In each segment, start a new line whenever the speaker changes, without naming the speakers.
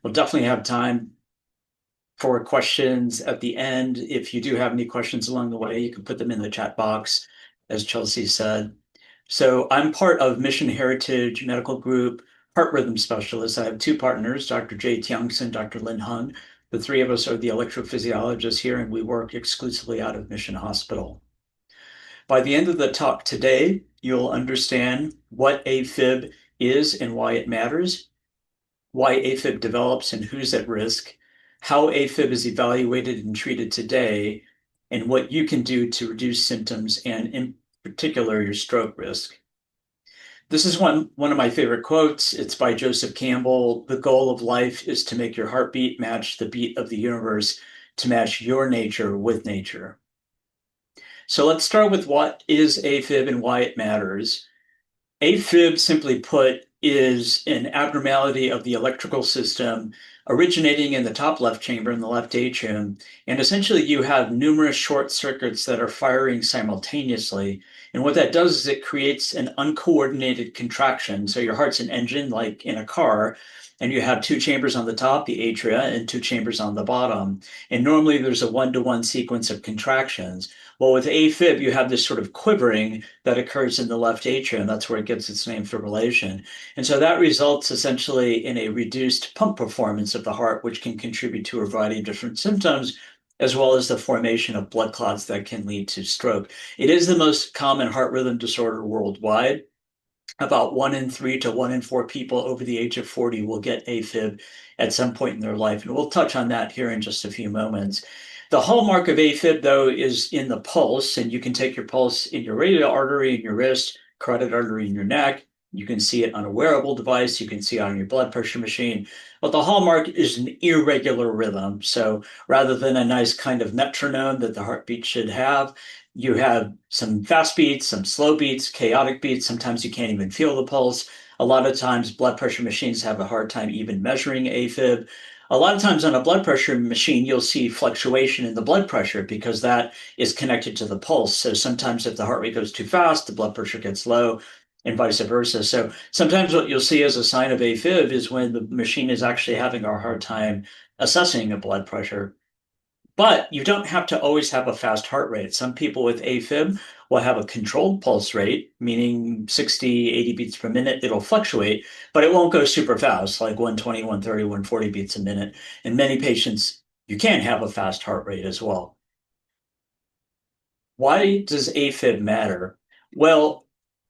We'll definitely have time for questions at the end. If you do have any questions along the way, you can put them in the chat box, as Chelsea said. So I'm part of Mission Heritage Medical Group, heart rhythm specialist. I have two partners, Dr. Jay Tiongson, Dr. Lin Hung. The three of us are the electrophysiologists here, and we work exclusively out of Mission Hospital. By the end of the talk today, you'll understand what AFib is and why it matters, why AFib develops and who's at risk, how AFib is evaluated and treated today, and what you can do to reduce symptoms and, in particular, your stroke risk. This is one of my favorite quotes. It's by Joseph Campbell. The goal of life is to make your heartbeat match the beat of the universe, to match your nature with nature. So let's start with what is AFib and why it matters. AFib, simply put, is an abnormality of the electrical system originating in the top left chamber in the left atrium. And essentially, you have numerous short circuits that are firing simultaneously. And what that does is it creates an uncoordinated contraction. So your heart's an engine, like in a car, and you have two chambers on the top, the atria, and two chambers on the bottom. And normally there's a one-to-one sequence of contractions. Well, with AFib, you have this sort of quivering that occurs in the left atrium. That's where it gets its name, fibrillation. And so that results essentially in a reduced pump performance of the heart, which can contribute to a variety of different symptoms, as well as the formation of blood clots that can lead to stroke. It is the most common heart rhythm disorder worldwide. About 1 in 3 to 1 in 4 people over the age of 40 will get AFib at some point in their life. And we'll touch on that here in just a few moments. The hallmark of AFib, though, is in the pulse, and you can take your pulse in your radial artery in your wrist, carotid artery in your neck. You can see it on a wearable device. You can see it on your blood pressure machine. But the hallmark is an irregular rhythm. So rather than a nice kind of metronome that the heartbeat should have, you have some fast beats, some slow beats, chaotic beats. Sometimes you can't even feel the pulse. A lot of times, blood pressure machines have a hard time even measuring AFib. A lot of times on a blood pressure machine, you'll see fluctuation in the blood pressure because that is connected to the pulse. So sometimes if the heart rate goes too fast, the blood pressure gets low and vice versa. So sometimes what you'll see as a sign of AFib is when the machine is actually having a hard time assessing a blood pressure. But you don't have to always have a fast heart rate. Some people with AFib will have a controlled pulse rate, meaning 60, 80 beats per minute. It'll fluctuate, but it won't go super fast, like 120, 130, 140 beats a minute. In many patients, you can have a fast heart rate as well. Why does AFib matter? Well,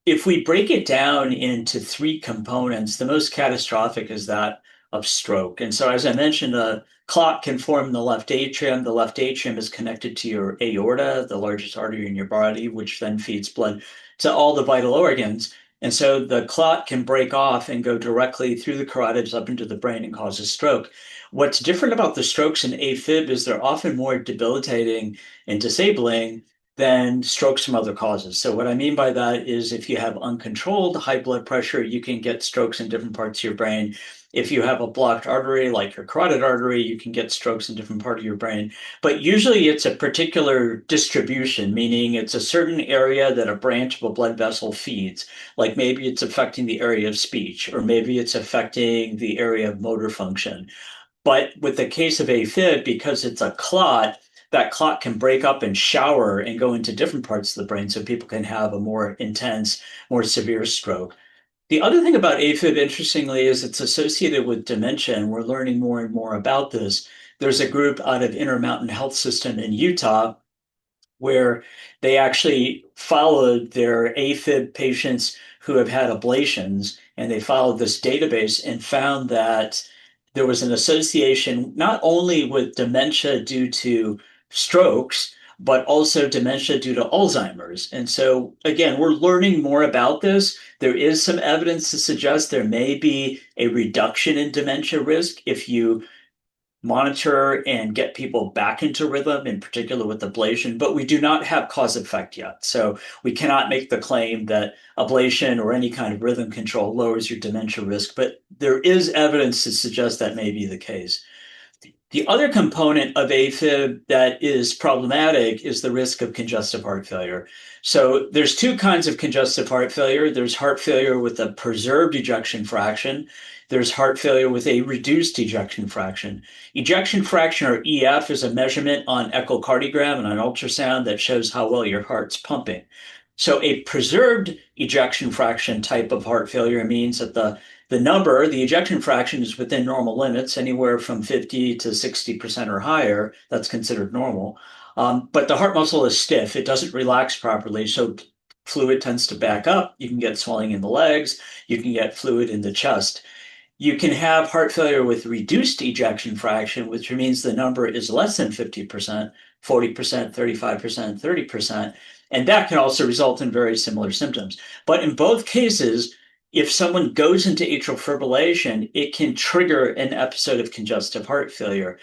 if we break it down into three components, the most catastrophic is that of stroke. And so, as I mentioned, a clot can form in the left atrium. The left atrium is connected to your aorta, the largest artery in your body, which then feeds blood to all the vital organs. And so the clot can break off and go directly through the carotids up into the brain and cause a stroke. What's different about the strokes in AFib is they're often more debilitating and disabling than strokes from other causes. So what I mean by that is if you have uncontrolled high blood pressure, you can get strokes in different parts of your brain. If you have a blocked artery, like your carotid artery, you can get strokes in different part of your brain. But usually it's a particular distribution, meaning it's a certain area that a branch of a blood vessel feeds. Like maybe it's affecting the area of speech, or maybe it's affecting the area of motor function. But with the case of AFib, because it's a clot, that clot can break up and shower and go into different parts of the brain so people can have a more intense, more severe stroke. The other thing about AFib, interestingly, is it's associated with dementia, and we're learning more and more about this. There's a group out of Intermountain Health System in Utah where they actually followed their AFib patients who have had ablations, and they followed this database and found that there was an association not only with dementia due to strokes, but also dementia due to Alzheimer's. And so, again, we're learning more about this. There is some evidence to suggest there may be a reduction in dementia risk if you monitor and get people back into rhythm, in particular with ablation, but we do not have cause effect yet. So we cannot make the claim that ablation or any kind of rhythm control lowers your dementia risk, but there is evidence to suggest that may be the case. The other component of AFib that is problematic is the risk of congestive heart failure. So there's two kinds of congestive heart failure. There's heart failure with a preserved ejection fraction. There's heart failure with a reduced ejection fraction. Ejection fraction, or EF, is a measurement on echocardiogram and on ultrasound that shows how well your heart's pumping. So a preserved ejection fraction type of heart failure means that the ejection fraction is within normal limits, anywhere from 50 to 60% or higher. That's considered normal. But the heart muscle is stiff. It doesn't relax properly. So fluid tends to back up. You can get swelling in the legs. You can get fluid in the chest. You can have heart failure with reduced ejection fraction, which means the number is less than 50%, 40%, 35%, 30%. And that can also result in very similar symptoms. But in both cases, if someone goes into atrial fibrillation, it can trigger an episode of congestive heart failure.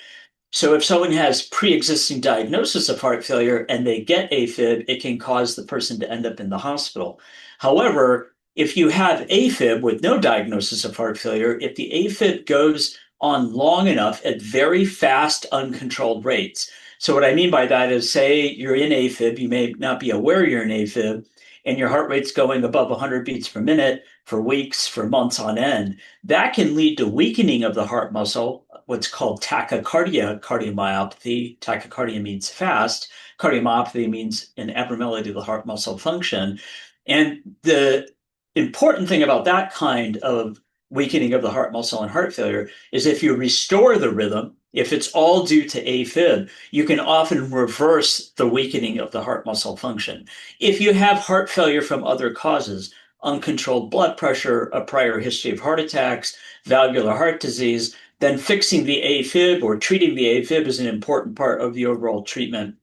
So if someone has pre-existing diagnosis of heart failure and they get AFib, it can cause the person to end up in the hospital. However, if you have AFib with no diagnosis of heart failure, if the AFib goes on long enough at very fast, uncontrolled rates. So what I mean by that is, say you're in AFib, you may not be aware you're in AFib, and your heart rate's going above 100 beats per minute for weeks, for months on end. That can lead to weakening of the heart muscle, what's called tachycardia, cardiomyopathy. Tachycardia means fast. Cardiomyopathy means an abnormality of the heart muscle function. And the important thing about that kind of weakening of the heart muscle and heart failure is if you restore the rhythm, if it's all due to AFib, you can often reverse the weakening of the heart muscle function. If you have heart failure from other causes, uncontrolled blood pressure, a prior history of heart attacks, valvular heart disease, then fixing the AFib or treating the AFib is an important part of the overall treatment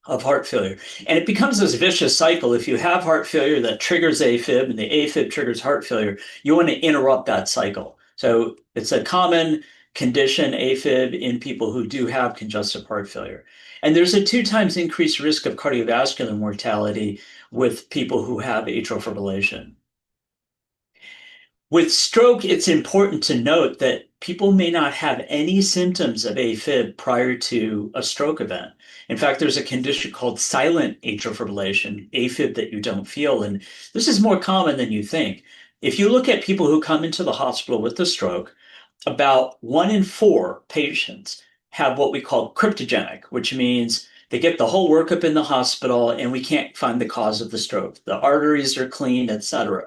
of heart failure. And it becomes this vicious cycle. If you have heart failure that triggers AFib and the AFib triggers heart failure, you want to interrupt that cycle. So it's a common condition, AFib, in people who do have congestive heart failure. And there's a 2 times increased risk of cardiovascular mortality with people who have atrial fibrillation. With stroke, it's important to note that people may not have any symptoms of AFib prior to a stroke event. In fact, there's a condition called silent atrial fibrillation, AFib that you don't feel. And this is more common than you think. If you look at people who come into the hospital with a stroke, about 1 in 4 patients have what we call cryptogenic, which means they get the whole workup in the hospital and we can't find the cause of the stroke. The arteries are clean, etc.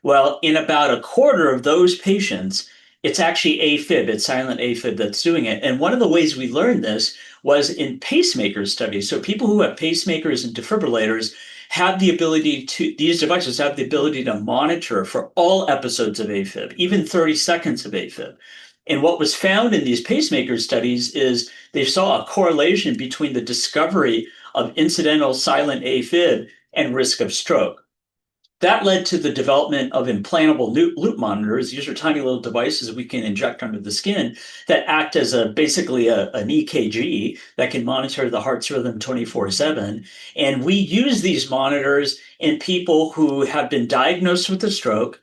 Well, in about a quarter of those patients, it's actually AFib, it's silent AFib that's doing it. And one of the ways we learned this was in pacemaker studies. So people who have pacemakers and defibrillators have the ability to, these devices have the ability to monitor for all episodes of AFib, even 30 seconds of AFib. And what was found in these pacemaker studies is they saw a correlation between the discovery of incidental silent AFib and risk of stroke. That led to the development of implantable loop monitors. These are tiny little devices we can inject under the skin that act as basically an EKG that can monitor the heart's rhythm 24/7. And we use these monitors in people who have been diagnosed with a stroke.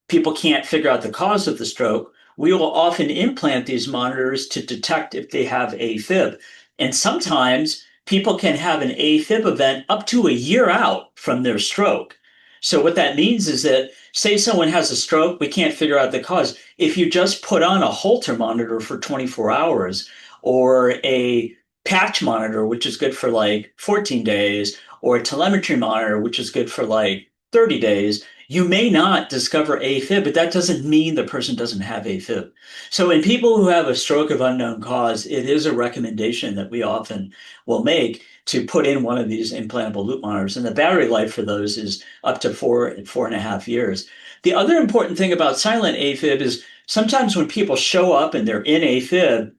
People can't figure out the cause of the stroke. We will often implant these monitors to detect if they have AFib. And sometimes people can have an AFib event up to a year out from their stroke. So what that means is that, say someone has a stroke, we can't figure out the cause. If you just put on a Holter monitor for 24 hours or a patch monitor, which is good for like 14 days, or a telemetry monitor, which is good for like 30 days, you may not discover AFib, but that doesn't mean the person doesn't have AFib. So in people who have a stroke of unknown cause, it is a recommendation that we often will make to put in one of these implantable loop monitors. And the battery life for those is up to 4.5 years. The other important thing about silent AFib is sometimes when people show up and they're in AFib,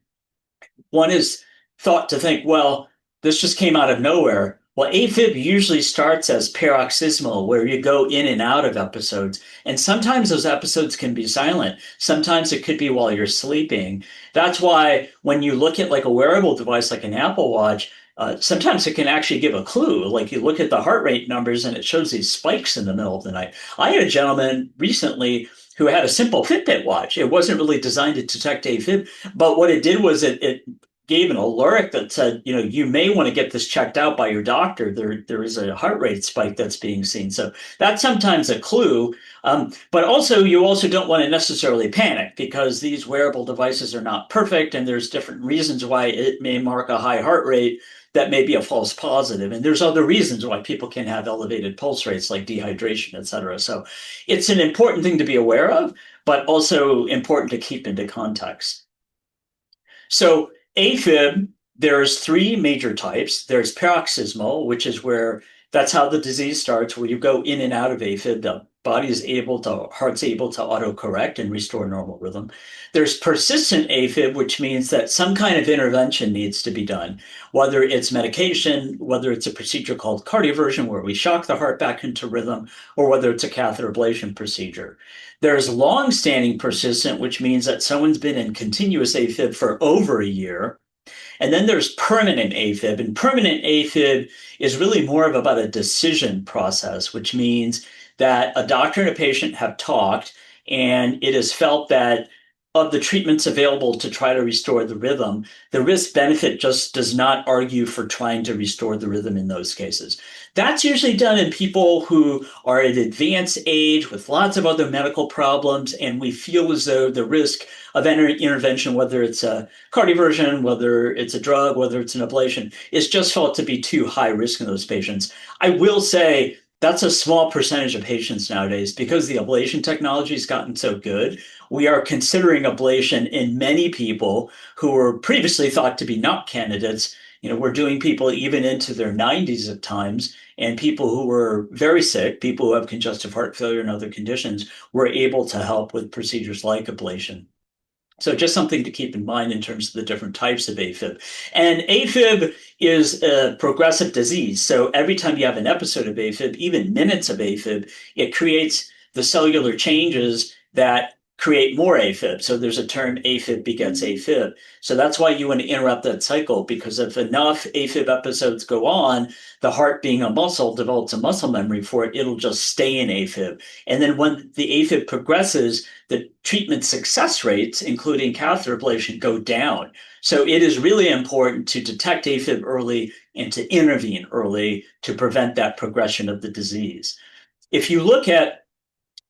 one is thought to think, well, this just came out of nowhere. Well, AFib usually starts as paroxysmal, where you go in and out of episodes. And sometimes those episodes can be silent. Sometimes it could be while you're sleeping. That's why when you look at like a wearable device like an Apple Watch, sometimes it can actually give a clue. Like you look at the heart rate numbers and it shows these spikes in the middle of the night. I had a gentleman recently who had a simple Fitbit watch. It wasn't really designed to detect AFib, but what it did was it gave an alert that said, you may want to get this checked out by your doctor. There is a heart rate spike that's being seen. So that's sometimes a clue. But also, you also don't want to necessarily panic because these wearable devices are not perfect, and there's different reasons why it may mark a high heart rate that may be a false positive. And there's other reasons why people can have elevated pulse rates like dehydration, et cetera. So it's an important thing to be aware of, but also important to keep into context. So AFib, there's three major types. There's paroxysmal, which is where that's how the disease starts, where you go in and out of AFib. The heart's able to autocorrect and restore normal rhythm. There's persistent AFib, which means that some kind of intervention needs to be done, whether it's medication, whether it's a procedure called cardioversion, where we shock the heart back into rhythm, or whether it's a catheter ablation procedure. There's long-standing persistent, which means that someone's been in continuous AFib for over a year. And then there's permanent AFib. And permanent AFib is really more of about a decision process, which means that a doctor and a patient have talked, and it is felt that of the treatments available to try to restore the rhythm, the risk benefit just does not argue for trying to restore the rhythm in those cases. That's usually done in people who are at advanced age with lots of other medical problems, and we feel as though the risk of intervention, whether it's a cardioversion, whether it's a drug, whether it's an ablation, is just felt to be too high risk in those patients. I will say that's a small percentage of patients nowadays because the ablation technology has gotten so good. We are considering ablation in many people who were previously thought to be not candidates. We're doing people even into their 90s at times, and people who were very sick, people who have congestive heart failure and other conditions, were able to help with procedures like ablation. So just something to keep in mind in terms of the different types of AFib. And AFib is a progressive disease. So every time you have an episode of AFib, even minutes of AFib, it creates the cellular changes that create more AFib. So there's a term, AFib begets AFib. So that's why you want to interrupt that cycle, because if enough AFib episodes go on, the heart, being a muscle, develops a muscle memory for it. It'll just stay in AFib. And then when the AFib progresses, the treatment success rates, including catheter ablation, go down. So it is really important to detect AFib early and to intervene early to prevent that progression of the disease. If you look at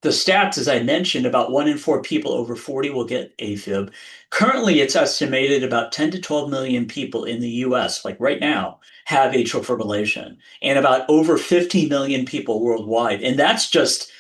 the stats, as I mentioned, about 1 in 4 people over 40 will get AFib. Currently, it's estimated about 10 to 12 million people in the US, like right now, have atrial fibrillation, and about over 50 million people worldwide. And that's just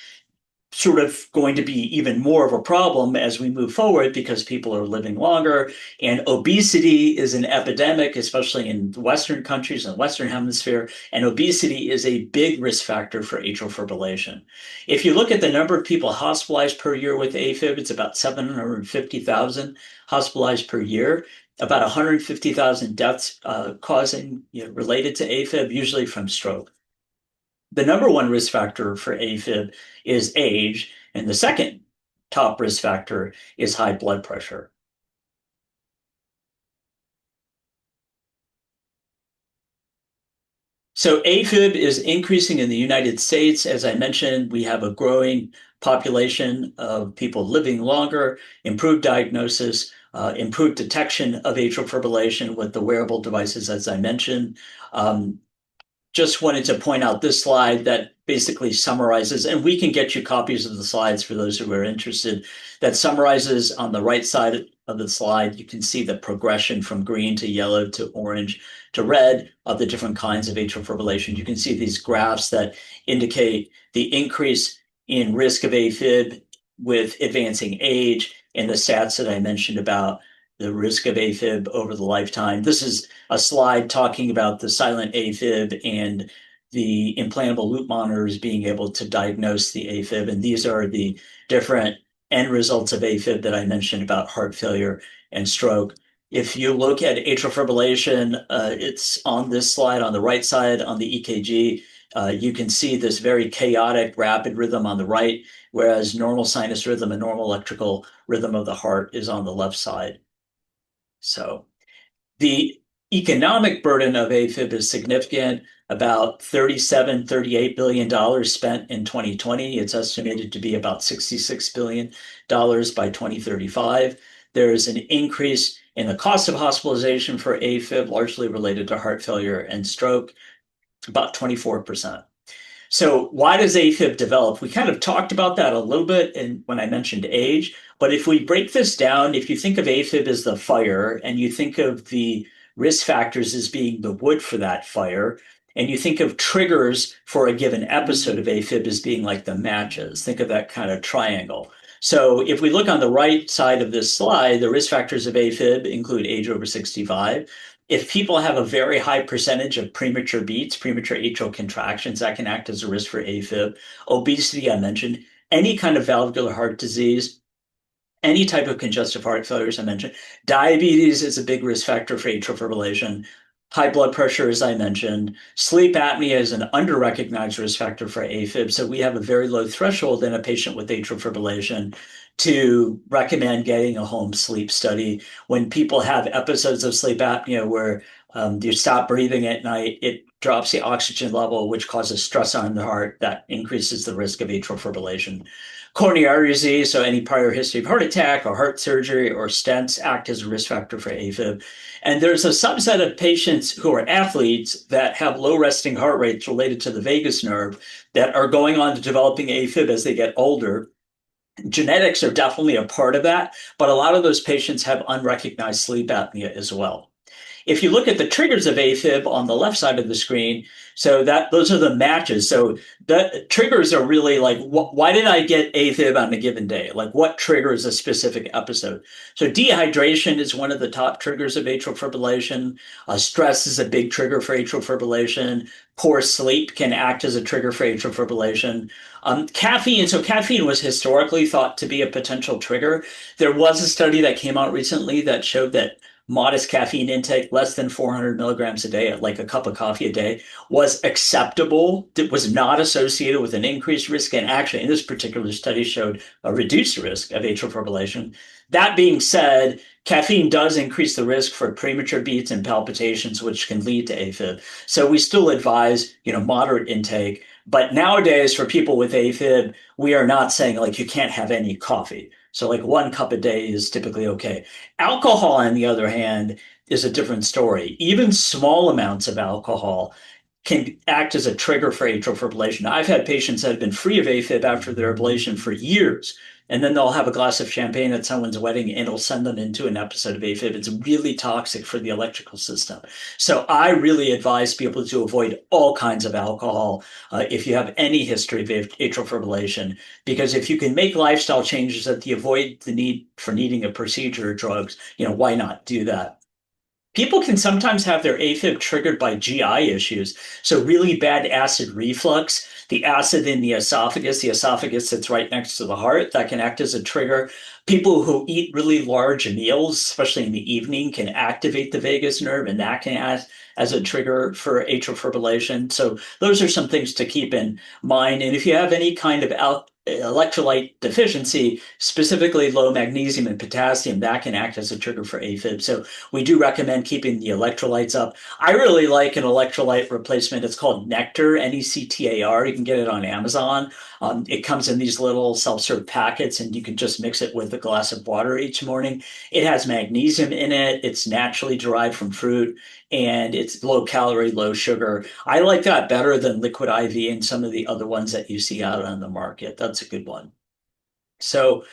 sort of going to be even more of a problem as we move forward because people are living longer, and obesity is an epidemic, especially in Western countries and the Western Hemisphere, and obesity is a big risk factor for atrial fibrillation. If you look at the number of people hospitalized per year with AFib, it's about 750,000 hospitalized per year, about 150,000 deaths related to AFib, usually from stroke. The number one risk factor for AFib is age, and the second top risk factor is high blood pressure. So AFib is increasing in the United States. As I mentioned, we have a growing population of people living longer, improved diagnosis, improved detection of atrial fibrillation with the wearable devices, as I mentioned. Just wanted to point out this slide that basically summarizes, and we can get you copies of the slides for those who are interested, that summarizes on the right side of the slide. You can see the progression from green to yellow to orange to red of the different kinds of atrial fibrillation. You can see these graphs that indicate the increase in risk of AFib with advancing age and the stats that I mentioned about the risk of AFib over the lifetime. This is a slide talking about the silent AFib and the implantable loop monitors being able to diagnose the AFib. And these are the different end results of AFib that I mentioned about heart failure and stroke. If you look at atrial fibrillation, it's on this slide on the right side on the EKG. You can see this very chaotic, rapid rhythm on the right, whereas normal sinus rhythm and normal electrical rhythm of the heart is on the left side. So the economic burden of AFib is significant. about $37–38 billion spent in 2020. It's estimated to be about $66 billion by 2035. There's an increase in the cost of hospitalization for AFib, largely related to heart failure and stroke, about 24%. So why does AFib develop? We kind of talked about that a little bit when I mentioned age, but if we break this down, if you think of AFib as the fire and you think of the risk factors as being the wood for that fire, and you think of triggers for a given episode of AFib as being like the matches, think of that kind of triangle. So if we look on the right side of this slide, the risk factors of AFib include age over 65. If people have a very high percentage of premature beats, premature atrial contractions, that can act as a risk for AFib. Obesity, I mentioned. Any kind of valvular heart disease, any type of congestive heart failure, as I mentioned. Diabetes is a big risk factor for atrial fibrillation. High blood pressure, as I mentioned. Sleep apnea is an under-recognized risk factor for AFib. So we have a very low threshold in a patient with atrial fibrillation to recommend getting a home sleep study. When people have episodes of sleep apnea where you stop breathing at night, it drops the oxygen level, which causes stress on the heart. That increases the risk of atrial fibrillation. Coronary artery disease, so any prior history of heart attack or heart surgery or stents act as a risk factor for AFib. And there's a subset of patients who are athletes that have low resting heart rates related to the vagus nerve that are going on to developing AFib as they get older. Genetics are definitely a part of that, but a lot of those patients have unrecognized sleep apnea as well. If you look at the triggers of AFib on the left side of the screen, so that those are the matches. So the triggers are really like, why did I get AFib on a given day? Like what triggers a specific episode? So dehydration is one of the top triggers of atrial fibrillation. Stress is a big trigger for atrial fibrillation. Poor sleep can act as a trigger for atrial fibrillation. Caffeine. So caffeine was historically thought to be a potential trigger. There was a study that came out recently that showed that modest caffeine intake, less than 400 milligrams a day, like a cup of coffee a day, was acceptable. It was not associated with an increased risk. And actually, in this particular study, showed a reduced risk of atrial fibrillation. That being said, caffeine does increase the risk for premature beats and palpitations, which can lead to AFib. So we still advise, moderate intake. But nowadays, for people with AFib, we are not saying like you can't have any coffee. So like 1 cup a day is typically okay. Alcohol, on the other hand, is a different story. Even small amounts of alcohol can act as a trigger for atrial fibrillation. I've had patients that have been free of AFib after their ablation for years, and then they'll have a glass of champagne at someone's wedding and it'll send them into an episode of AFib. It's really toxic for the electrical system. So I really advise people to avoid all kinds of alcohol if you have any history of atrial fibrillation, because if you can make lifestyle changes that you avoid the need for needing a procedure or drugs, why not do that? People can sometimes have their AFib triggered by GI issues. So really bad acid reflux, the acid in the esophagus sits right next to the heart, that can act as a trigger. People who eat really large meals, especially in the evening, can activate the vagus nerve, and that can act as a trigger for atrial fibrillation. So those are some things to keep in mind. And if you have any kind of electrolyte deficiency, specifically low magnesium and potassium, that can act as a trigger for AFib. So we do recommend keeping the electrolytes up. I really like an electrolyte replacement. It's called Nectar, Nectar. You can get it on Amazon. It comes in these little self-serve packets, and you can just mix it with a glass of water each morning. It has magnesium in it. It's naturally derived from fruit, and it's low calorie, low sugar. I like that better than liquid IV and some of the other ones that you see out on the market. That's a good one. So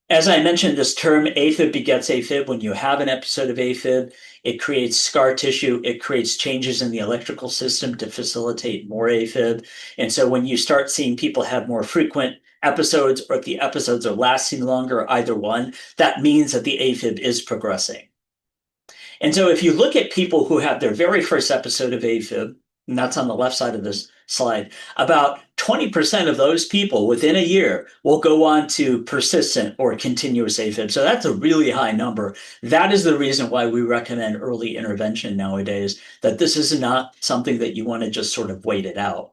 as I mentioned, this term AFib begets AFib. When you have an episode of AFib, it creates scar tissue. It creates changes in the electrical system to facilitate more AFib. And so when you start seeing people have more frequent episodes, or if the episodes are lasting longer, either one, that means that the AFib is progressing. And so if you look at people who have their very first episode of AFib, and that's on the left side of this slide, about 20% of those people within a year will go on to persistent or continuous AFib. So that's a really high number. That is the reason why we recommend early intervention nowadays, that this is not something that you want to just sort of wait it out.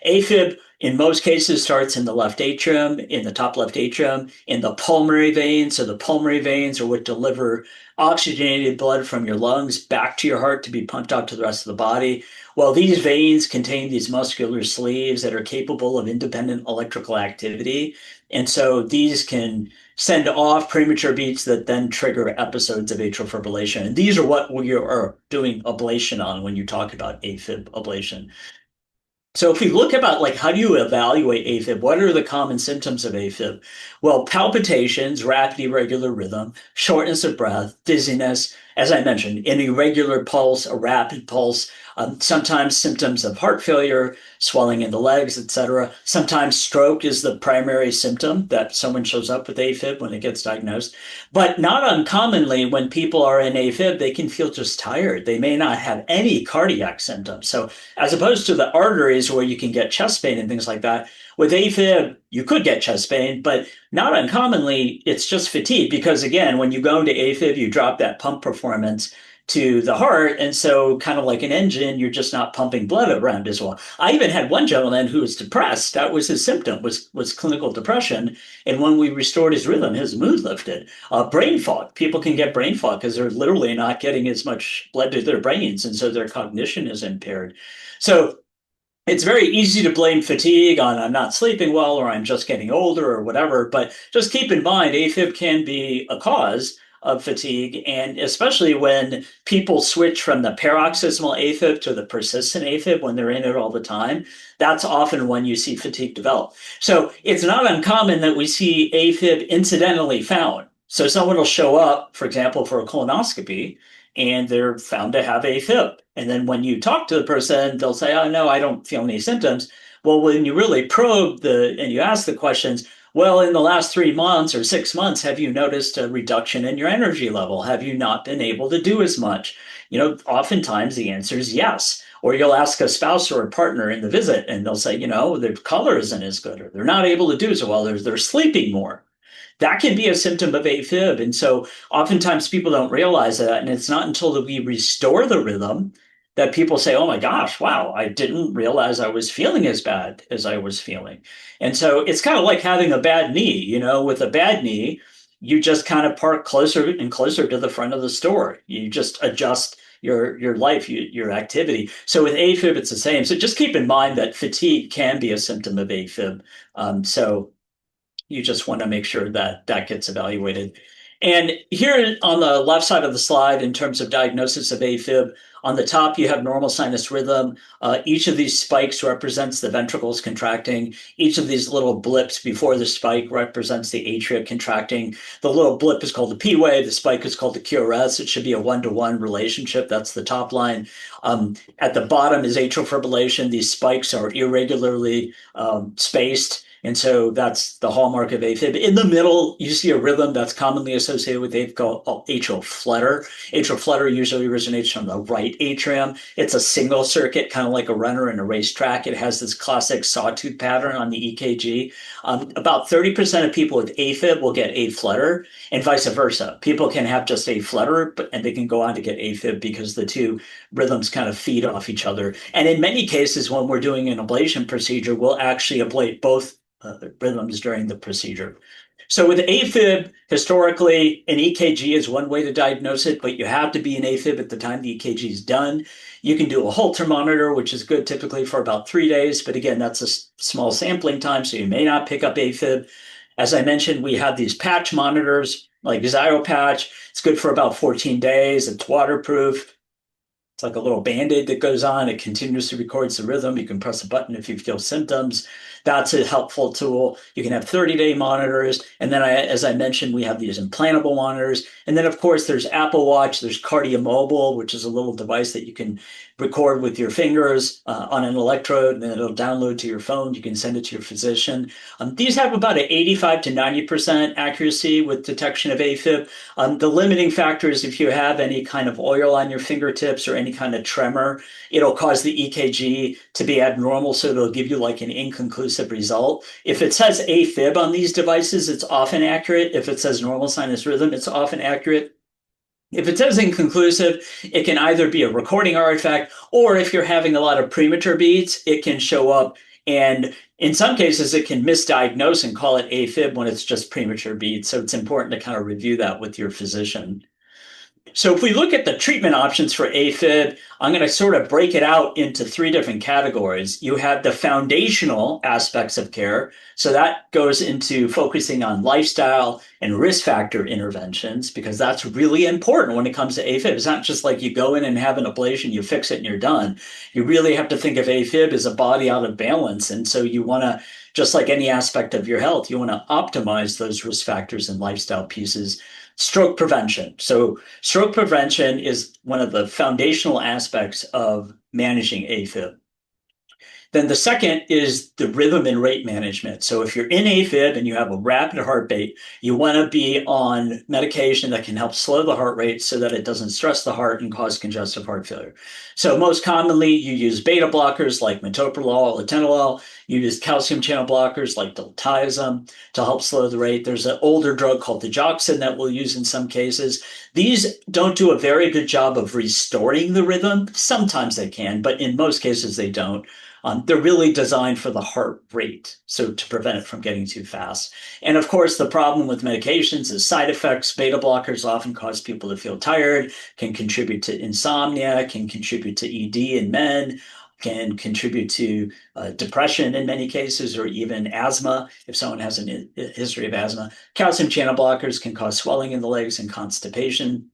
AFib, in most cases, starts in the left atrium, in the top left atrium, in the pulmonary veins. So the pulmonary veins are what deliver oxygenated blood from your lungs back to your heart to be pumped out to the rest of the body. Well, these veins contain these muscular sleeves that are capable of independent electrical activity. And so these can send off premature beats that then trigger episodes of atrial fibrillation. And these are what we are doing ablation on when you talk about AFib ablation. So if we look about like how do you evaluate AFib, what are the common symptoms of AFib? Well, palpitations, rapid irregular rhythm, shortness of breath, dizziness, as I mentioned, an irregular pulse, a rapid pulse, sometimes symptoms of heart failure, swelling in the legs, etc. Sometimes stroke is the primary symptom that someone shows up with AFib when it gets diagnosed. But not uncommonly, when people are in AFib, they can feel just tired. They may not have any cardiac symptoms. So as opposed to the arteries where you can get chest pain and things like that, with AFib, you could get chest pain, but not uncommonly, it's just fatigue because, again, when you go into AFib, you drop that pump performance to the heart. And so, kind of like an engine, you're just not pumping blood around as well. I even had one gentleman who was depressed. That was his symptom, was clinical depression. And when we restored his rhythm, his mood lifted. Brain fog. People can get brain fog because they're literally not getting as much blood to their brains. And so their cognition is impaired. So it's very easy to blame fatigue on I'm not sleeping well or I'm just getting older or whatever, but just keep in mind AFib can be a cause of fatigue, and especially when people switch from the paroxysmal AFib to the persistent AFib when they're in it all the time, that's often when you see fatigue develop. So it's not uncommon that we see AFib incidentally found. So someone will show up, for example, for a colonoscopy, and they're found to have AFib. And then when you talk to the person, they'll say, oh, no, I don't feel any symptoms. Well, when you really probe and you ask the questions, well, in the last 3 months or 6 months, have you noticed a reduction in your energy level? Have you not been able to do as much? Oftentimes the answer is yes. Or you'll ask a spouse or a partner in the visit, and they'll say, their color isn't as good, or they're not able to do so well, they're sleeping more. That can be a symptom of AFib. And so oftentimes people don't realize that. And it's not until that we restore the rhythm that people say, oh my gosh, wow, I didn't realize I was feeling as bad as I was feeling. And so it's kind of like having a bad knee. With a bad knee, you just kind of park closer and closer to the front of the store. You just adjust your life, your activity. So with AFib, it's the same. So just keep in mind that fatigue can be a symptom of AFib. So you just want to make sure that that gets evaluated. And here on the left side of the slide, in terms of diagnosis of AFib, on the top, you have normal sinus rhythm. Each of these spikes represents the ventricles contracting. Each of these little blips before the spike represents the atria contracting. The little blip is called the P wave. The spike is called the QRS. It should be a one-to-one relationship. That's the top line. At the bottom is atrial fibrillation. These spikes are irregularly spaced. And so that's the hallmark of AFib. In the middle, you see a rhythm that's commonly associated with AFib called atrial flutter. Atrial flutter usually originates from the right atrium. It's a single circuit, kind of like a runner in a racetrack. It has this classic sawtooth pattern on the EKG. About 30% of people with AFib will get a flutter, and vice versa. People can have just a flutter, and they can go on to get AFib because the two rhythms kind of feed off each other. And in many cases, when we're doing an ablation procedure, we'll actually ablate both rhythms during the procedure. So with AFib, historically, an EKG is one way to diagnose it, but you have to be in AFib at the time the EKG is done. You can do a Holter monitor, which is good typically for about 3 days. But again, that's a small sampling time, so you may not pick up AFib. As I mentioned, we have these patch monitors like XioPatch. It's good for about 14 days. It's waterproof. It's like a little Band-Aid that goes on. It continuously records the rhythm. You can press a button if you feel symptoms. That's a helpful tool. You can have 30-day monitors. And then, as I mentioned, we have these implantable monitors. And then, of course, there's Apple Watch. There's CardioMobile, which is a little device that you can record with your fingers on an electrode, and then it'll download to your phone. You can send it to your physician. These have about an 85 to 90% accuracy with detection of AFib. The limiting factor is if you have any kind of oil on your fingertips or any kind of tremor, it'll cause the EKG to be abnormal, so it'll give you like an inconclusive result. If it says AFib on these devices, it's often accurate. If it says normal sinus rhythm, it's often accurate. If it says inconclusive, it can either be a recording artifact, or if you're having a lot of premature beats, it can show up And in some cases, it can misdiagnose and call it AFib when it's just premature beats. So it's important to kind of review that with your physician. So if we look at the treatment options for AFib, I'm going to sort of break it out into three different categories. You have the foundational aspects of care. So that goes into focusing on lifestyle and risk factor interventions, because that's really important when it comes to AFib. It's not just like you go in and have an ablation, you fix it and you're done. You really have to think of AFib as a body out of balance. And so you want to, just like any aspect of your health, you want to optimize those risk factors and lifestyle pieces. Stroke prevention. So stroke prevention is one of the foundational aspects of managing AFib. Then the second is the rhythm and rate management. So if you're in AFib and you have a rapid heartbeat, you want to be on medication that can help slow the heart rate so that it doesn't stress the heart and cause congestive heart failure. So most commonly, you use beta blockers like metoprolol or atenolol. You use calcium channel blockers like diltiazem to help slow the rate. There's an older drug called digoxin that we'll use in some cases. These don't do a very good job of restoring the rhythm. Sometimes they can, but in most cases they don't. They're really designed for the heart rate, so to prevent it from getting too fast. And of course, the problem with medications is side effects. Beta blockers often cause people to feel tired, can contribute to insomnia, can contribute to ED in men, can contribute to depression in many cases, or even asthma if someone has a history of asthma. Calcium channel blockers can cause swelling in the legs and constipation.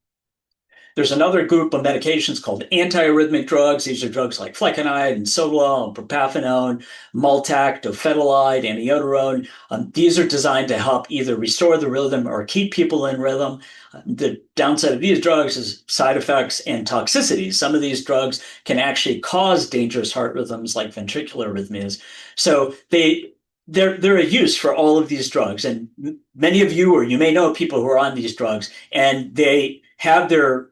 There's another group of medications called antiarrhythmic drugs. These are drugs like flecainide and sotalol, and propafenone, Multac, dofetilide, amiodarone. These are designed to help either restore the rhythm or keep people in rhythm. The downside of these drugs is side effects and toxicities. Some of these drugs can actually cause dangerous heart rhythms like ventricular arrhythmias. So they're a use for all of these drugs. And many of you, or you may know people who are on these drugs, and they have their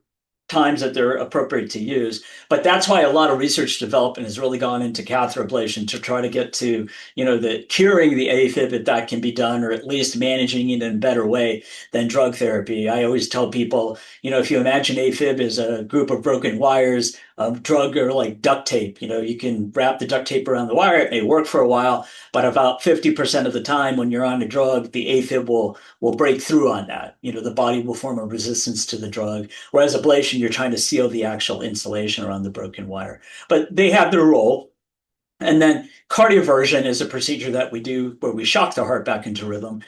times that they're appropriate to use. But that's why a lot of research development has really gone into catheter ablation to try to get to, the curing the AFib if that can be done, or at least managing it in a better way than drug therapy. I always tell people, if you imagine AFib as a group of broken wires, drug or like duct tape, you can wrap the duct tape around the wire, it may work for a while, but about 50% of the time when you're on a drug, the AFib will break through on that. The body will form a resistance to the drug. Whereas ablation, you're trying to seal the actual insulation around the broken wire. But they have their role. And then cardioversion is a procedure that we do where we shock the heart back into rhythm.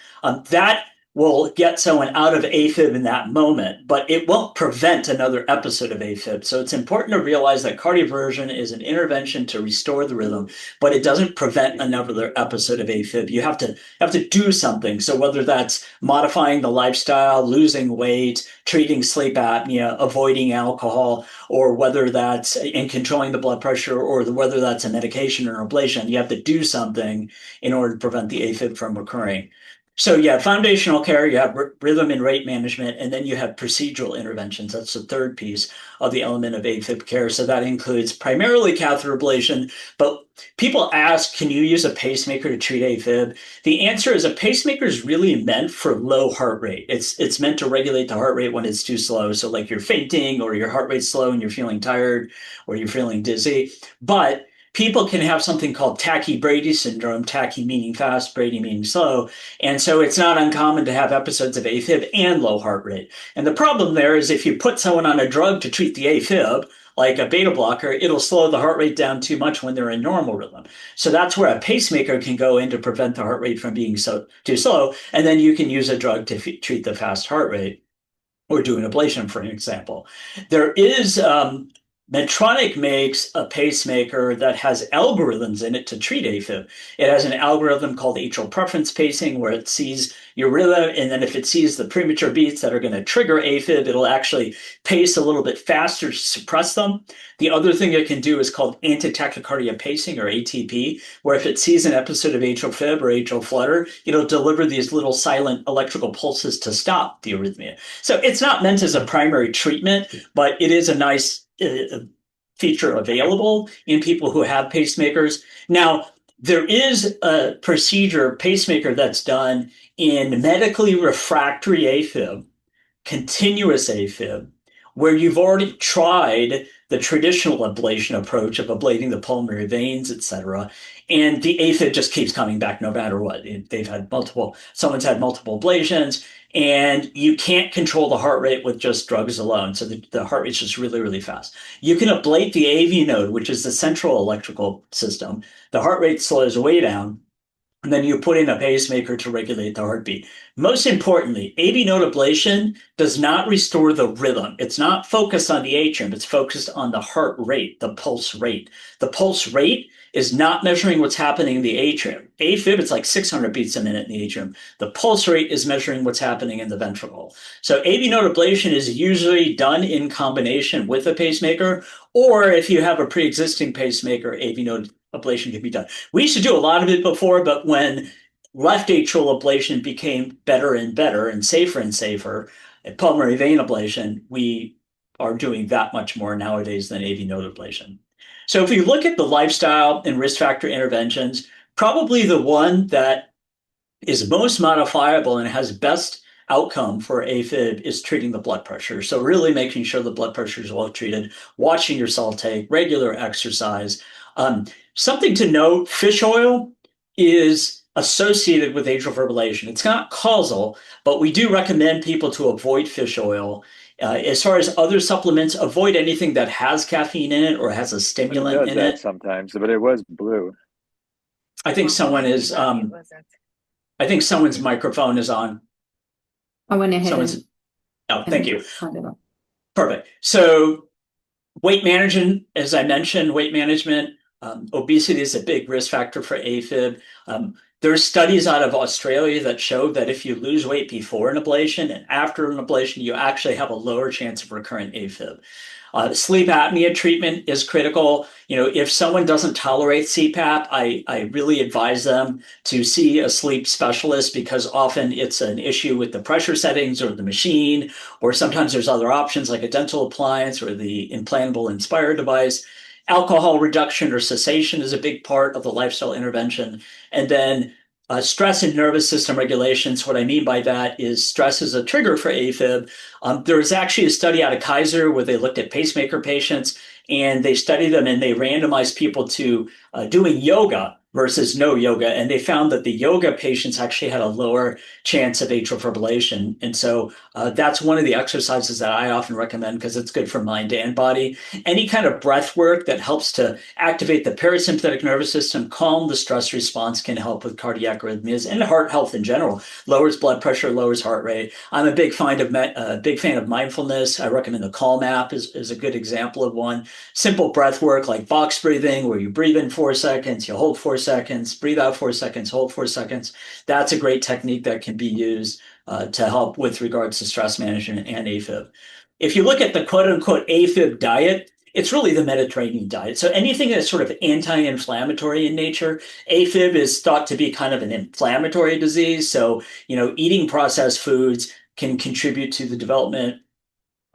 That will get someone out of AFib in that moment, but it won't prevent another episode of AFib. So it's important to realize that cardioversion is an intervention to restore the rhythm, but it doesn't prevent another episode of AFib. You have to do something. So whether that's modifying the lifestyle, losing weight, treating sleep apnea, avoiding alcohol, or whether that's in controlling the blood pressure, or whether that's a medication or an ablation, you have to do something in order to prevent the AFib from occurring. So yeah, foundational care, you have rhythm and rate management, and then you have procedural interventions. That's the third piece of the element of AFib care. So that includes primarily catheter ablation, but people ask, can you use a pacemaker to treat AFib? The answer is a pacemaker is really meant for low heart rate. It's meant to regulate the heart rate when it's too slow. So like you're fainting, or your heart rate's slow and you're feeling tired, or you're feeling dizzy. But people can have something called tachycardia syndrome, tachy meaning fast, brady meaning slow. And so it's not uncommon to have episodes of AFib and low heart rate. And the problem there is if you put someone on a drug to treat the AFib, like a beta blocker, it'll slow the heart rate down too much when they're in normal rhythm. So that's where a pacemaker can go in to prevent the heart rate from being too slow. And then you can use a drug to treat the fast heart rate, or do an ablation, for an example. There is Medtronic makes a pacemaker that has algorithms in it to treat AFib. It has an algorithm called atrial preference pacing, where it sees your rhythm, and then if it sees the premature beats that are going to trigger AFib, it'll actually pace a little bit faster to suppress them. The other thing it can do is called anti-tachycardia pacing, or ATP, where if it sees an episode of atrial fib or atrial flutter, it'll deliver these little silent electrical pulses to stop the arrhythmia. So it's not meant as a primary treatment, but it is a nice feature available in people who have pacemakers. Now, there is a pacemaker that's done in medically refractory AFib, continuous AFib, where you've already tried the traditional ablation approach of ablating the pulmonary veins, et cetera, and the AFib just keeps coming back no matter what. Someone's had multiple ablations, and you can't control the heart rate with just drugs alone. So the heart rate's just really, really fast. You can ablate the AV node, which is the central electrical system. The heart rate slows way down. And then you put in a pacemaker to regulate the heartbeat. Most importantly, AV node ablation does not restore the rhythm. It's not focused on the atrium. It's focused on the heart rate, the pulse rate. The pulse rate is not measuring what's happening in the atrium. AFib, it's like 600 beats a minute in the atrium. The pulse rate is measuring what's happening in the ventricle. So AV node ablation is usually done in combination with a pacemaker, or if you have a pre-existing pacemaker, AV node ablation can be done. We used to do a lot of it before, but when left atrial ablation became better and better and safer, pulmonary vein ablation, we are doing that much more nowadays than AV node ablation. So if we look at the lifestyle and risk factor interventions, probably the one that is most modifiable and has best outcome for AFib is treating the blood pressure. So really making sure the blood pressure is well treated, watching your salt take, regular exercise. Something to note, fish oil is associated with atrial fibrillation. It's not causal, but we do recommend people to avoid fish oil. As far as other supplements, avoid anything that has caffeine in it or has a stimulant in it.
Sometimes, but it was blue.
I think someone is. I think someone's microphone is on.
I went ahead.
Oh, thank you. Perfect. So weight management, as I mentioned, weight management, obesity is a big risk factor for AFib. There's studies out of Australia that show that if you lose weight before an ablation and after an ablation, you actually have a lower chance of recurrent AFib. Sleep apnea treatment is critical. If someone doesn't tolerate CPAP, I really advise them to see a sleep specialist because often it's an issue with the pressure settings or the machine, or sometimes there's other options like a dental appliance or the implantable Inspire device. Alcohol reduction or cessation is a big part of the lifestyle intervention. And then stress and nervous system regulations. What I mean by that is stress is a trigger for AFib. There was actually a study out of Kaiser where they looked at pacemaker patients and they studied them and they randomized people to doing yoga versus no yoga. And they found that the yoga patients actually had a lower chance of atrial fibrillation. And so that's one of the exercises that I often recommend because it's good for mind and body. Any kind of breath work that helps to activate the parasympathetic nervous system, calm the stress response can help with cardiac arrhythmias and heart health in general. Lowers blood pressure, lowers heart rate. I'm a big fan of mindfulness. I recommend the Calm app is a good example of one. Simple breath work like box breathing where you breathe in 4 seconds, you hold 4 seconds, breathe out 4 seconds, hold 4 seconds. That's a great technique that can be used to help with regards to stress management and AFib. If you look at the quote unquote AFib diet, it's really the Mediterranean diet. So anything that's sort of anti-inflammatory in nature, AFib is thought to be kind of an inflammatory disease. So, eating processed foods can contribute to the development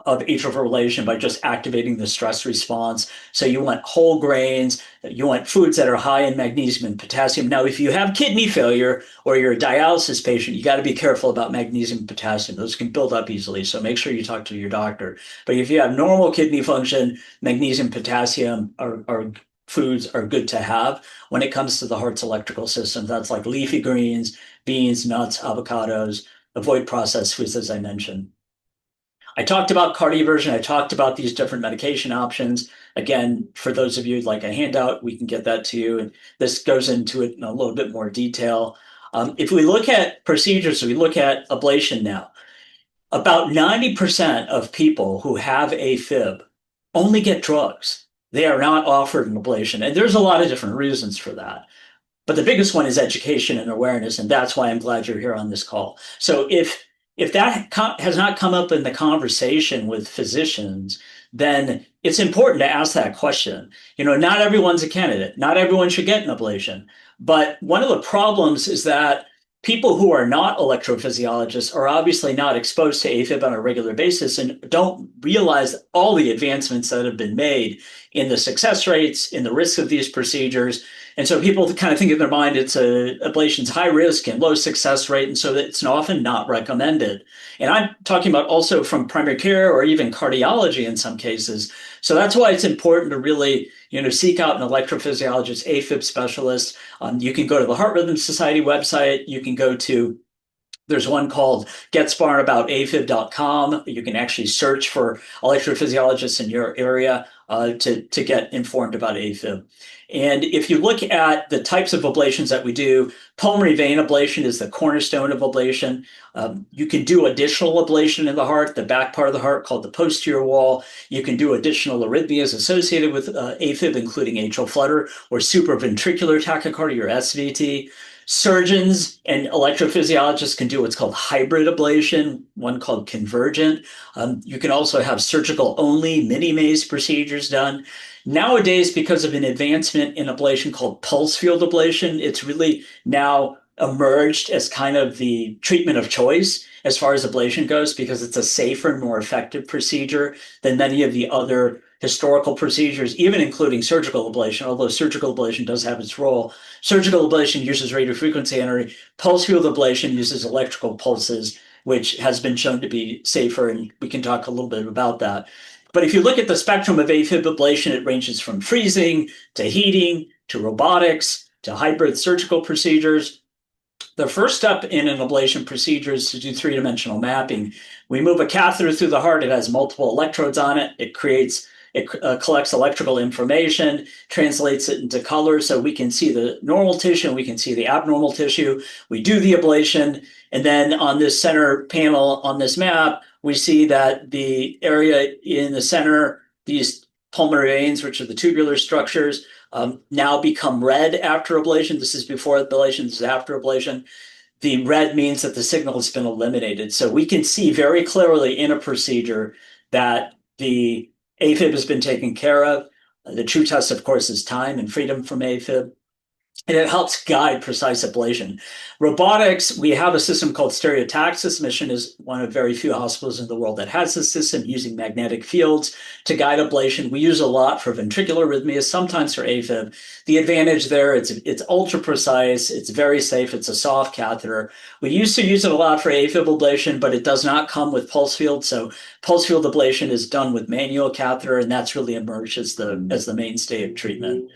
of atrial fibrillation by just activating the stress response. So you want whole grains, you want foods that are high in magnesium and potassium. Now, if you have kidney failure or you're a dialysis patient, you got to be careful about magnesium and potassium. Those can build up easily. So make sure you talk to your doctor. But if you have normal kidney function, magnesium, potassium are foods are good to have when it comes to the heart's electrical system. That's like leafy greens, beans, nuts, avocados. Avoid processed foods, as I mentioned. I talked about cardioversion. I talked about these different medication options. Again, for those of you who'd like a handout, we can get that to you. And this goes into it in a little bit more detail. If we look at procedures, we look at ablation now. About 90% of people who have AFib only get drugs. They are not offered an ablation. And there's a lot of different reasons for that. But the biggest one is education and awareness. And that's why I'm glad you're here on this call. So if that has not come up in the conversation with physicians, then it's important to ask that question. Not everyone's a candidate. Not everyone should get an ablation. But one of the problems is that people who are not electrophysiologists are obviously not exposed to AFib on a regular basis and don't realize all the advancements that have been made in the success rates, in the risk of these procedures. And so people kind of think in their mind ablation's high risk and low success rate, and so it's often not recommended. And I'm talking about also from primary care or even cardiology in some cases. So that's why it's important to really, seek out an electrophysiologist, AFib specialist. You can go to the Heart Rhythm Society website. You can go to There's one called getsmartaboutafib.com. You can actually search for electrophysiologists in your area to get informed about AFib. And if you look at the types of ablations that we do, pulmonary vein ablation is the cornerstone of ablation. You can do additional ablation in the heart, the back part of the heart called the posterior wall. You can do additional arrhythmias associated with AFib, including atrial flutter or supraventricular tachycardia or SVT. Surgeons and electrophysiologists can do what's called hybrid ablation, one called convergent. You can also have surgical only mini maze procedures done. Nowadays, because of an advancement in ablation called pulse field ablation, it's really now emerged as kind of the treatment of choice as far as ablation goes, because it's a safer and more effective procedure than many of the other historical procedures, even including surgical ablation, although surgical ablation does have its role. Surgical ablation uses radiofrequency energy. Pulse field ablation uses electrical pulses, which has been shown to be safer, and we can talk a little bit about that. But if you look at the spectrum of AFib ablation, it ranges from freezing to heating to robotics to hybrid surgical procedures. The first step in an ablation procedure is to do three-dimensional mapping. We move a catheter through the heart. It has multiple electrodes on it. It collects electrical information, translates it into color so we can see the normal tissue and we can see the abnormal tissue. We do the ablation, and then on this center panel on this map, we see that the area in the center, these pulmonary veins, which are the tubular structures, now become red after ablation. This is before ablation, this is after ablation. The red means that the signal has been eliminated. So we can see very clearly in a procedure that the AFib has been taken care of. The true test, of course, is time and freedom from AFib. And it helps guide precise ablation. Robotics, we have a system called stereotaxis. Mission is one of very few hospitals in the world that has this system using magnetic fields to guide ablation. We use a lot for ventricular arrhythmias, sometimes for AFib. The advantage there, it's ultra precise, it's very safe, it's a soft catheter. We used to use it a lot for AFib ablation, but it does not come with pulse field. So pulse field ablation is done with manual catheter, and that's really emerged as the mainstay of treatment.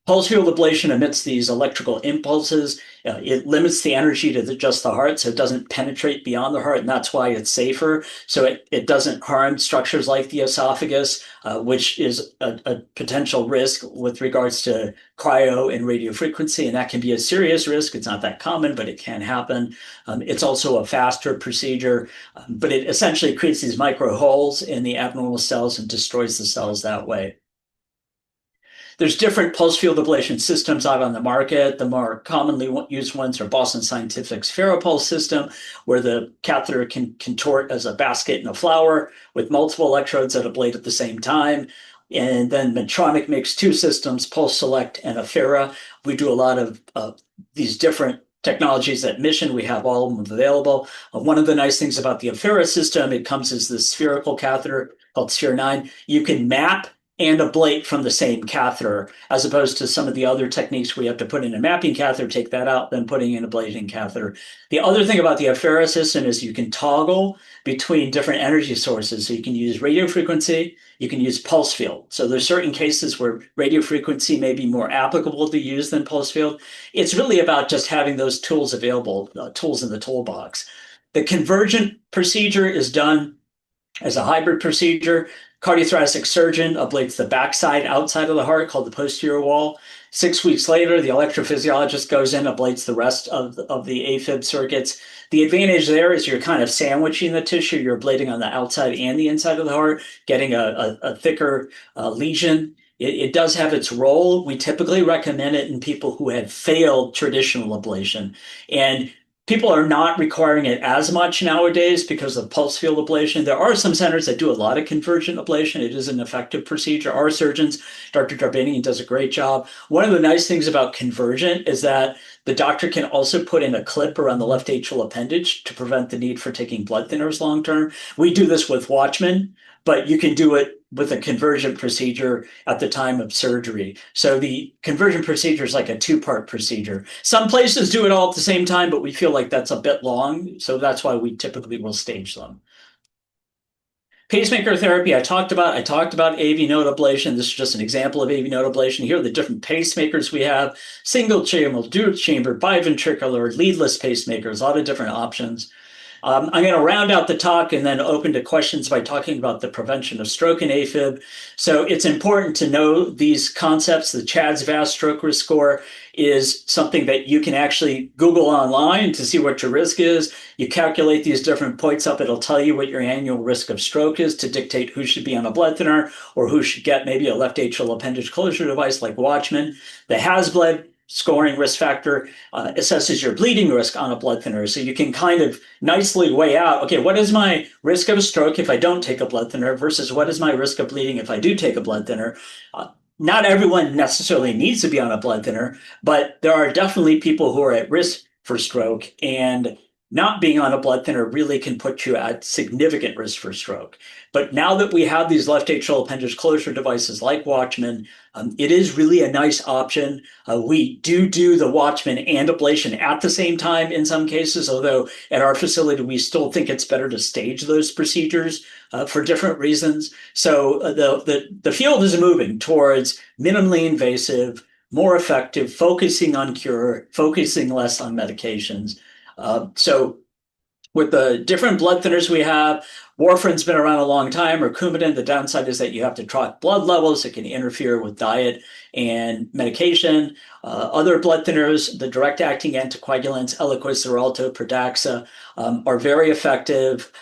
Pulse field ablation emits these electrical impulses. It limits the energy to just the heart, so it doesn't penetrate beyond the heart, and that's why it's safer. So it doesn't harm structures like the esophagus, which is a potential risk with regards to cryo and radiofrequency, and that can be a serious risk. It's not that common, but it can happen. It's also a faster procedure, but it essentially creates these micro holes in the abnormal cells and destroys the cells that way. There's different pulse field ablation systems out on the market. The more commonly used ones are Boston Scientific's FARAPulse system, where the catheter can contort as a basket in a flower with multiple electrodes that ablate at the same time. And then Medtronic makes two systems, Pulse Select and Affera. We do a lot of these different technologies at Mission. We have all of them available. One of the nice things about the Affera system, it comes as this spherical catheter called Sphere 9. You can map and ablate from the same catheter, as opposed to some of the other techniques where you have to put in a mapping catheter, take that out, then putting in a ablating catheter. The other thing about the Affera system is you can toggle between different energy sources. So you can use radiofrequency, you can use pulse field. So there's certain cases where radiofrequency may be more applicable to use than pulse field. It's really about just having those tools available, tools in the toolbox. The convergent procedure is done as a hybrid procedure. Cardiothoracic surgeon ablates the backside outside of the heart called the posterior wall. 6 weeks later, the electrophysiologist goes in, ablates the rest of the AFib circuits. The advantage there is you're kind of sandwiching the tissue. You're ablating on the outside and the inside of the heart, getting a thicker lesion. It does have its role. We typically recommend it in people who had failed traditional ablation. And People are not requiring it as much nowadays because of pulse field ablation. There are some centers that do a lot of convergent ablation. It is an effective procedure. Our surgeons, Dr. Darbanian does a great job. One of the nice things about convergent is that the doctor can also put in a clip around the left atrial appendage to prevent the need for taking blood thinners long term. We do this with Watchman, but you can do it with a convergent procedure at the time of surgery. So the convergent procedure is like a two-part procedure. Some places do it all at the same time, but we feel like that's a bit long. So that's why we typically will stage them. Pacemaker therapy, I talked about AV node ablation. This is just an example of AV node ablation. Here are the different pacemakers we have: single chamber, dual chamber, biventricular, leadless pacemakers, a lot of different options. I'm going to round out the talk and then open to questions by talking about the prevention of stroke in AFib. So it's important to know these concepts. The CHADS VAS stroke risk score is something that you can actually Google online to see what your risk is. You calculate these different points up. It'll tell you what your annual risk of stroke is to dictate who should be on a blood thinner or who should get maybe a left atrial appendage closure device like Watchman. The HAS-BLED scoring risk factor assesses your bleeding risk on a blood thinner. So you can kind of nicely weigh out, okay, what is my risk of a stroke if I don't take a blood thinner versus what is my risk of bleeding if I do take a blood thinner? Not everyone necessarily needs to be on a blood thinner, but there are definitely people who are at risk for stroke, and not being on a blood thinner really can put you at significant risk for stroke. But now that we have these left atrial appendage closure devices like Watchman, it is really a nice option. We do the Watchman and ablation at the same time in some cases, although at our facility, we still think it's better to stage those procedures for different reasons. So the field is moving towards minimally invasive, more effective, focusing on cure, focusing less on medications. So with the different blood thinners we have, warfarin's been around a long time, or Coumadin. The downside is that you have to track blood levels. It can interfere with diet and medication. Other blood thinners, the direct-acting anticoagulants, Eliquis, Xarelto, Pradaxa, are very effective.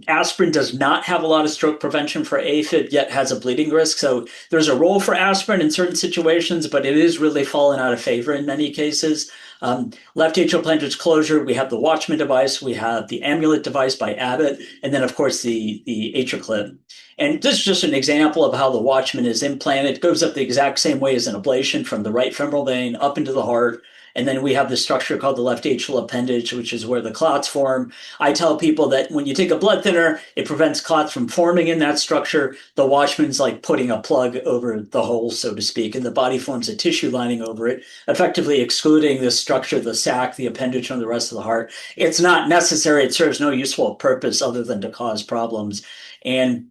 Aspirin does not have a lot of stroke prevention for AFib, yet has a bleeding risk. So there's a role for aspirin in certain situations, but it is really fallen out of favor in many cases. Left atrial appendage closure, we have the Watchman device, we have the Amulet device by Abbott, and then of course the AtriClip. And this is just an example of how the Watchman is implanted. It goes up the exact same way as an ablation from the right femoral vein up into the heart. And then we have the structure called the left atrial appendage, which is where the clots form. I tell people that when you take a blood thinner, it prevents clots from forming in that structure. The Watchman's like putting a plug over the hole, so to speak, and the body forms a tissue lining over it, effectively excluding this structure, the sac, the appendage from the rest of the heart. It's not necessary. It serves no useful purpose other than to cause problems. And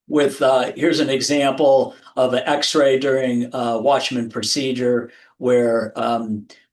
with here's an example of an X-ray during a Watchman procedure where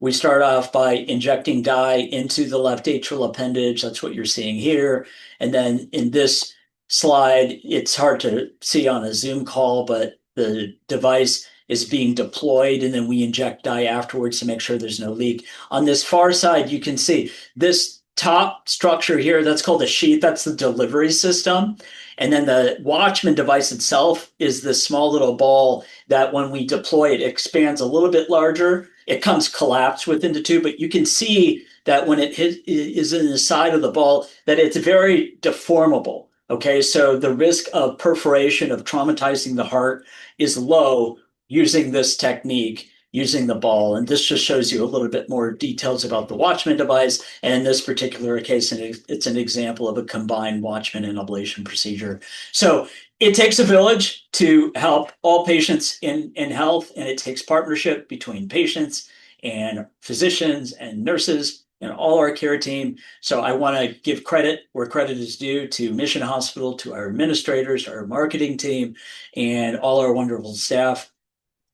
we start off by injecting dye into the left atrial appendage. That's what you're seeing here. And then in this slide, it's hard to see on a Zoom call, but the device is being deployed, and then we inject dye afterwards to make sure there's no leak. On this far side, you can see this top structure here, that's called a sheath. That's the delivery system. And then the Watchman device itself is this small little ball that when we deploy it, expands a little bit larger. It comes collapsed within the tube, but you can see that when it is in the side of the ball, that it's very deformable. Okay, so the risk of perforation, of traumatizing the heart is low using this technique, using the ball. And this just shows you a little bit more details about the Watchman device. And in this particular case, it's an example of a combined Watchman and ablation procedure. So it takes a village to help all patients in health, and it takes partnership between patients and physicians and nurses and all our care team. So I want to give credit where credit is due to Mission Hospital, to our administrators, our marketing team, and all our wonderful staff.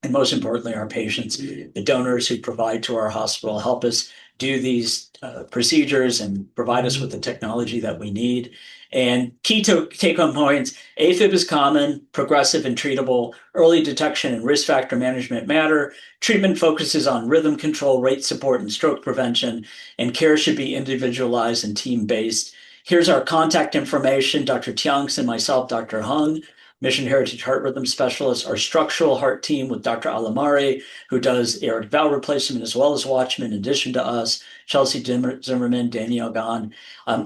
And most importantly, our patients, the donors who provide to our hospital, help us do these procedures and provide us with the technology that we need. And key take-home points: AFib is common, progressive, and treatable. Early detection and risk factor management matter. Treatment focuses on rhythm control, rate support, and stroke prevention. And care should be individualized and team-based. Here's our contact information: Dr. Tiangs and myself, Dr. Hung. Mission Heritage Heart Rhythm Specialists, our structural heart team with Dr. Alamari, who does aortic valve replacement as well as Watchman, in addition to us, Chelsea Zimmerman, Danielle Gahn.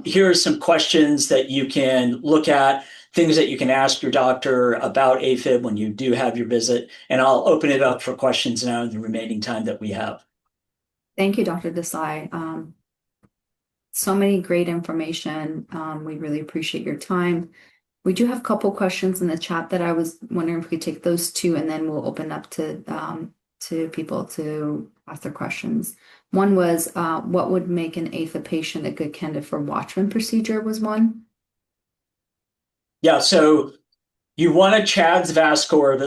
Here are some questions that you can look at, things that you can ask your doctor about AFib when you do have your visit, and I'll open it up for questions now in the remaining time that we have.
Thank you, Dr. Desai. So many great information. We really appreciate your time. We do have a couple questions in the chat that I was wondering if we could take those two, and then we'll open up to people to ask their questions. One was, what would make an AFib patient a good candidate for Watchman procedure was one.
Yeah, so you want a CHADS VAS score of